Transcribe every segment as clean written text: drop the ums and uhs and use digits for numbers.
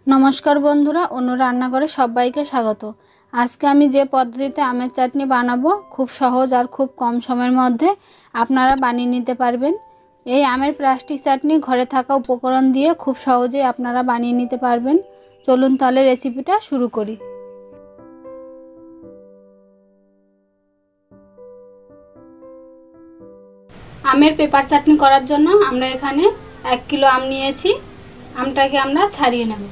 नमस्कार बंधुरा अनु रान्नाघरे सबाइके स्वागत। आज के आमी जे पद्धतिते आमेर चाटनी बानाबो खूब सहज और खूब कम समयेर मध्य आपनारा बानिये निते पारबेन। এই आमेर प्लास्टिक चाटनी घरे थाका उपकरण दिए खूब सहजे आपनारा बानिये निते पारबेन। चलुन ताहले रेसिपिटा शुरू करी। आमेर पेपर चाटनी करार जोन्नो आमरा एखाने 1 किलो आम नियेछि। আমটাকে আমরা ছাড়িয়ে নেব।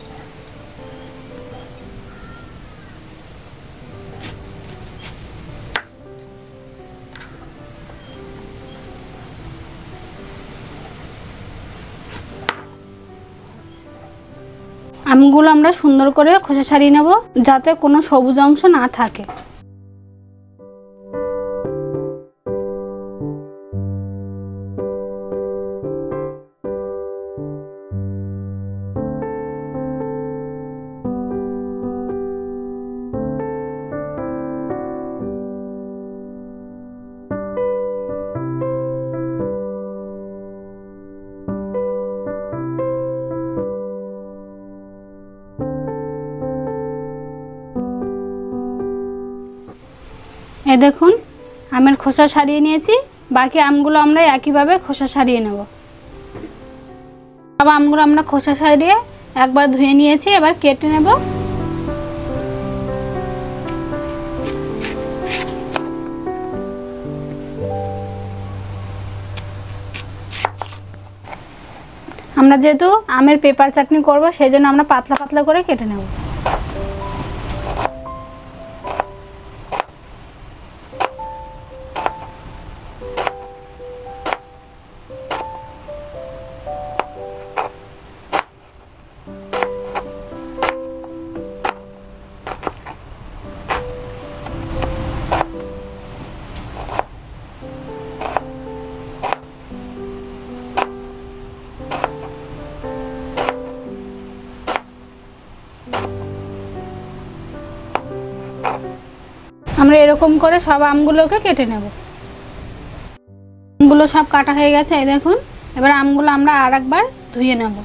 আমগুলো আমরা সুন্দর করে খোসা ছাড়িয়ে নেব যাতে কোনো সবুজ অংশ না থাকে। এই দেখুন আমের খোসা ছাড়িয়ে নিয়েছি। বাকি আমগুলো আমরা একইভাবে খোসা ছাড়িয়ে নেব। সব আমগুলো আমরা খোসা ছাড়িয়ে একবার ধুয়ে নিয়েছি, এবার কেটে নেব। আমরা যেহেতু আমের পেপার চাটনি করব সেজন্য আমরা পাতলা পাতলা করে কেটে নেব। আমরা এরকম করে সব আমগুলোকে কেটে নেব। আমগুলো সব কাটা হয়ে গেছে, এই দেখুন। এবার আমগুলো আমরা আরেকবার ধুয়ে নেব।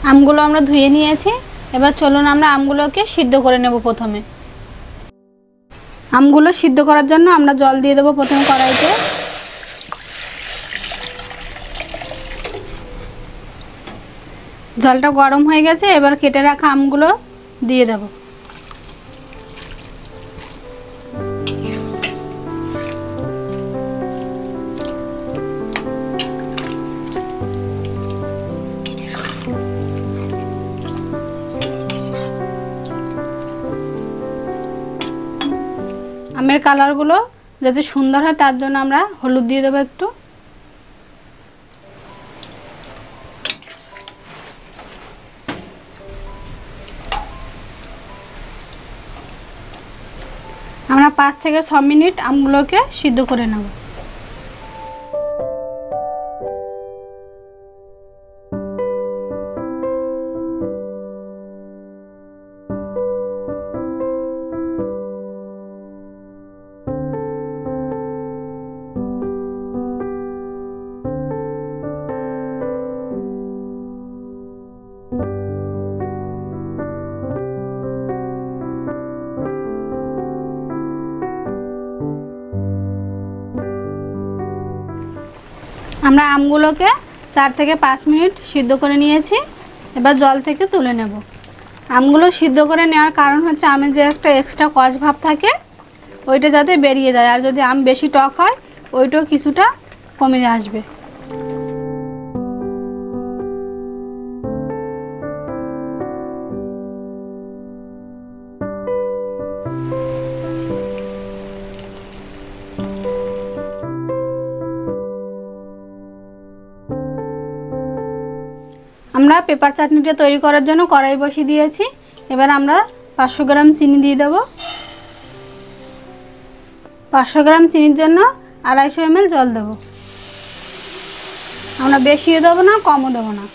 আমগুলো আমরা ধুয়ে নিয়েছি, এবার চলুন আমরা আমগুলোকে সিদ্ধ করে নেব। প্রথমে আমগুলো সিদ্ধ করার জন্য আমরা জল দিয়ে দেব প্রথমে কড়াইতে। জলটা গরম হয়ে গেছে, এবার কেটে রাখা আমগুলো দিয়ে দেব। আমের কালারগুলো যাতে সুন্দর হয় তার জন্য আমরা হলুদ দিয়ে দেবো একটু। আমরা 5 থেকে 6 মিনিট আমগুলোকে সিদ্ধ করে নেব। আমরা আমগুলোকে 4 থেকে 5 মিনিট সিদ্ধ করে নিয়েছি, এবার জল থেকে তুলে নেব। আমগুলো সিদ্ধ করে নেওয়ার কারণ হচ্ছে আমের যে একটা এক্সট্রা কষ ভাব থাকে ওইটা যাতে বেরিয়ে যায়, আর যদি আম বেশি টক হয় ওইটাও কিছুটা কমে আসবে। আমরা পেপার চাটনিটা তৈরি করার জন্য কড়াই বসিয়ে দিয়েছি। এবার আমরা 500 গ্রাম চিনি দিয়ে দেব। 500 গ্রাম চিনির জন্য 250 ml জল দেব। আমরা বেশিও দেব না কমও দেব না।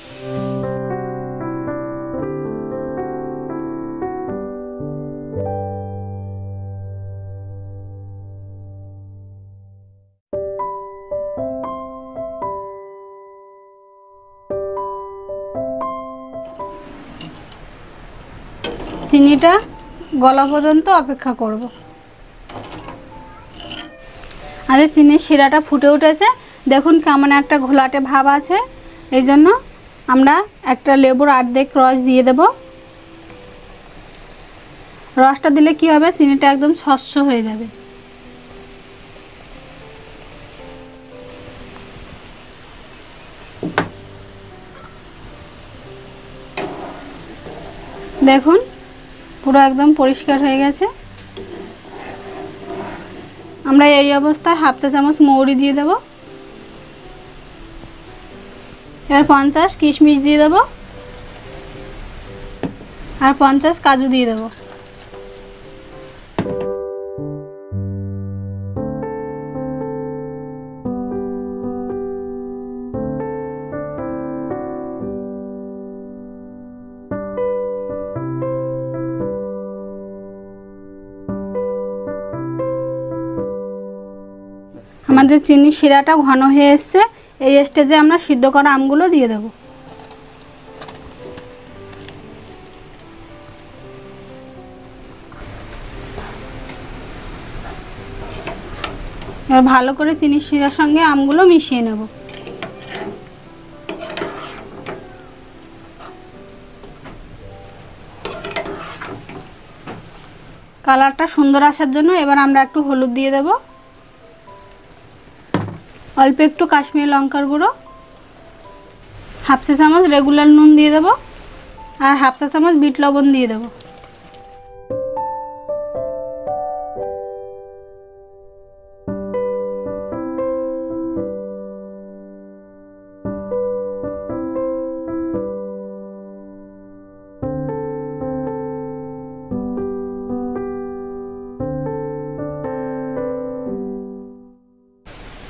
চিনিটা গলা পর্যন্ত অপেক্ষা করব। আর চিনির শিরাটা ফুটে উঠেছে, দেখুন কেমন একটা ঘোলাটে ভাব আছে। এই জন্য আমরা একটা লেবুর অর্ধেক রস দিয়ে দেব। রসটা দিলে কি হবে, চিনিটা একদম স্বচ্ছ হয়ে যাবে। দেখুন পুরো একদম পরিষ্কার হয়ে গেছে। আমরা এই অবস্থায় হাফ চা চামচ মৌরি দিয়ে দেব। এবার 50 কিশমিশ দিয়ে দেব আর 50 কাজু দিয়ে দেব। আমাদের চিনির শিরাটা ঘন হয়ে এসছে। এই স্টেজে আমরা সিদ্ধ করা আমগুলো দিয়ে দেব। এবার ভালো করে চিনির শিরার সঙ্গে আমগুলো মিশিয়ে নেব। কালারটা সুন্দর আসার জন্য এবার আমরা একটু হলুদ দিয়ে দেব, অল্প একটু কাশ্মীরি লঙ্কার গুঁড়ো, হাফ চা চামচ রেগুলার নুন দিয়ে দেব আর হাফ চা চামচ বিট লবণ দিয়ে দেব।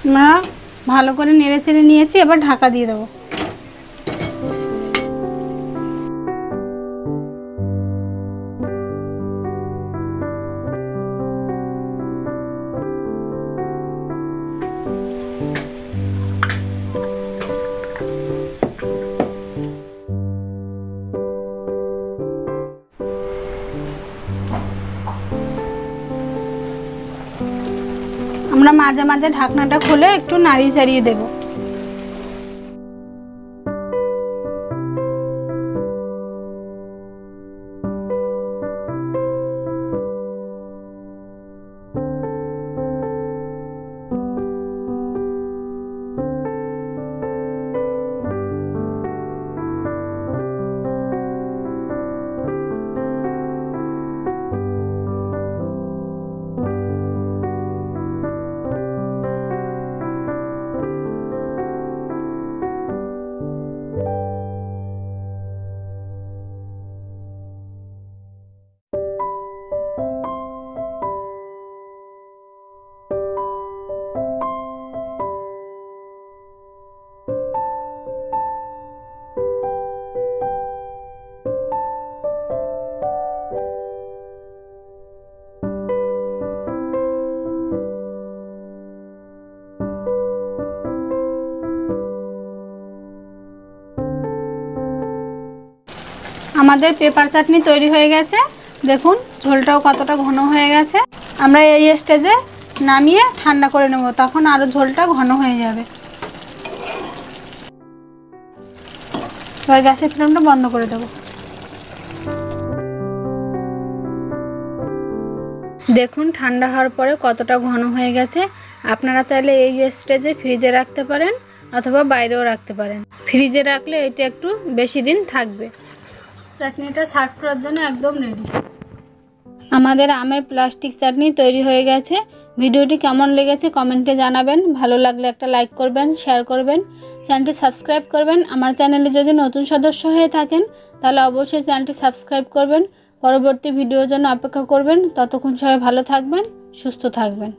আমরা ভালো করে নেড়ে চেড়ে নিয়েছি, এবার ঢাকা দিয়ে দেবো। আমরা মাঝে মাঝে ঢাকনাটা খুলে একটু নাড়িয়ে চাড়িয়ে দেব। আমাদের পেপার চাটনি তৈরি হয়ে গেছে। দেখুন ঝোলটাও কতটা ঘন হয়ে গেছে। আমরা এই স্টেজে নামিয়ে ঠান্ডা করে নেব, তখন আরও ঝোলটা ঘন হয়ে যাবে। এবার গ্যাসের ফ্লেমটা বন্ধ করে দেব। দেখুন ঠান্ডা হওয়ার পরে কতটা ঘন হয়ে গেছে। আপনারা চাইলে এই স্টেজে ফ্রিজে রাখতে পারেন অথবা বাইরেও রাখতে পারেন। ফ্রিজে রাখলে এটা একটু বেশি দিন থাকবে। চাটনিটা সার্ভ করার জন্য একদম রেডি। আমাদের আমের প্লাস্টিক চাটনি তৈরি হয়ে গেছে। ভিডিওটি কেমন লেগেছে কমেন্টে জানাবেন। ভালো লাগলে একটা লাইক করবেন, শেয়ার করবেন, চ্যানেলটি সাবস্ক্রাইব করবেন। আমার চ্যানেলে যদি নতুন সদস্য হয়ে থাকেন তাহলে অবশ্যই চ্যানেলটি সাবস্ক্রাইব করবেন। পরবর্তী ভিডিওর জন্য অপেক্ষা করবেন। ততক্ষণ সবাই ভালো থাকবেন, সুস্থ থাকবেন।